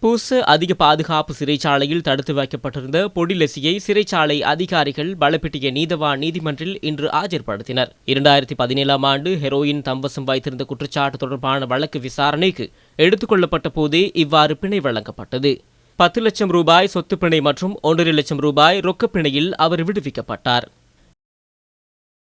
பூச அதிக பாதுகாப்பு சிறைச்சாலையில் தடுத்து வைக்கப்பட்டிருந்த பொடிலெசியை சிறைச்சாலை அதிகாரிகள் பலப்பிட்டிய நீதவான் நீதிமன்றில் இன்று ஆஜர்படுத்தினர். 2017ஆம் ஆண்டு ஹெரோயின் தம்வசம் வைத்திருந்த குற்றச்சாட்டு தொடர்பான வழக்கு விசாரணைக்கு எடுத்துக் கொள்ளப்பட்ட போதே இவ்வாறு பிணை வழங்கப்பட்டது. 10 லட்சம் ரூபாய் சொத்து பிணை மற்றும் 1.5 லட்சம் ரூபாய் ரொக்கப்பிணையில் அவர் விடுவிக்கப்பட்டார்.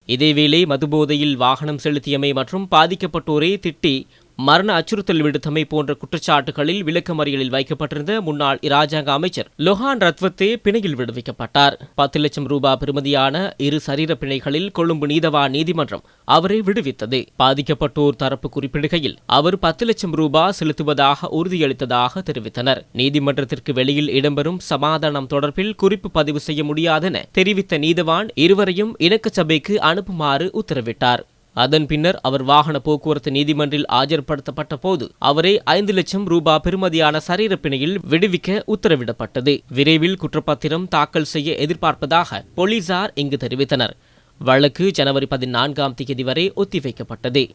இதேவேளை மதுபோதையில் வாகனம் செலுத்தியமை மற்றும் பாதிக்கப்பட்டோரை திட்டி மரண அச்சுறுத்தல் விடுத்தமை போன்ற குற்றச்சாட்டுகளில் விளக்கமறியலில் வைக்கப்பட்டிருந்த முன்னாள் இராஜாங்க அமைச்சர் லொஹான் ரத்வத்தே பிணையில் விடுவிக்கப்பட்டார். 10 லட்சம் ரூபாய் பெறுமதியான 2 சரீர பிணைகளில் கொழும்பு நீதவான் நீதிமன்றம் அவரை விடுவித்தது. பாதிக்கப்பட்டோர் தரப்பு குறிப்பிடுகையில் அவர் 10 லட்சம் ரூபாய் செலுத்துவதாக உறுதியளித்ததாக தெரிவித்தனர். நீதிமன்றத்திற்கு வெளியில் இடம்பெறும் சமாதானம் தொடர்பில் குறிப்பு பதிவு செய்ய முடியாதென தெரிவித்த நீதவான் இருவரையும் இணக்க சபைக்கு அனுப்புமாறு உத்தரவிட்டார். அதன் பின்னர் அவர் வாகன போக்குவரத்து நீதிமன்றில் ஆஜர்படுத்தப்பட்ட போது அவரை 5 லட்சம் ரூபாய் பெறுமதியான சரீர பிணையில் விடுவிக்க உத்தரவிடப்பட்டது. விரைவில் குற்றப்பத்திரம் தாக்கல் செய்ய எதிர்பார்ப்பதாக போலீசார் இங்கு தெரிவித்தனர். வழக்கு ஜனவரி 14ஆம் தேதி வரை ஒத்திவைக்கப்பட்டது.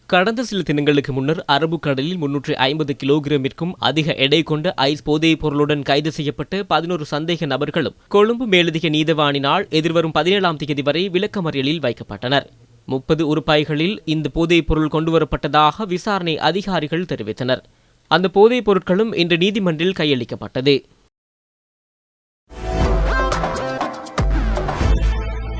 கடந்த சில தினங்களுக்கு முன்னர் அரபுக்கடலில் 350 கிலோகிராமிற்கும் அதிக எடை கொண்ட ஐஸ் போதைப் பொருளுடன் கைது செய்யப்பட்ட 11 சந்தேக நபர்களும் கொழும்பு மேலதிக நீதவானினால் எதிர்வரும் 17ஆம் தேதி வரை விளக்கமறியலில் வைக்கப்பட்டனர். 30 உருப்பாய்களில் இந்த போதைப் பொருள் கொண்டுவரப்பட்டதாக விசாரணை அதிகாரிகள் தெரிவித்தனர். அந்த போதைப் பொருட்களும் இன்று நீதிமன்றில் கையளிக்கப்பட்டது.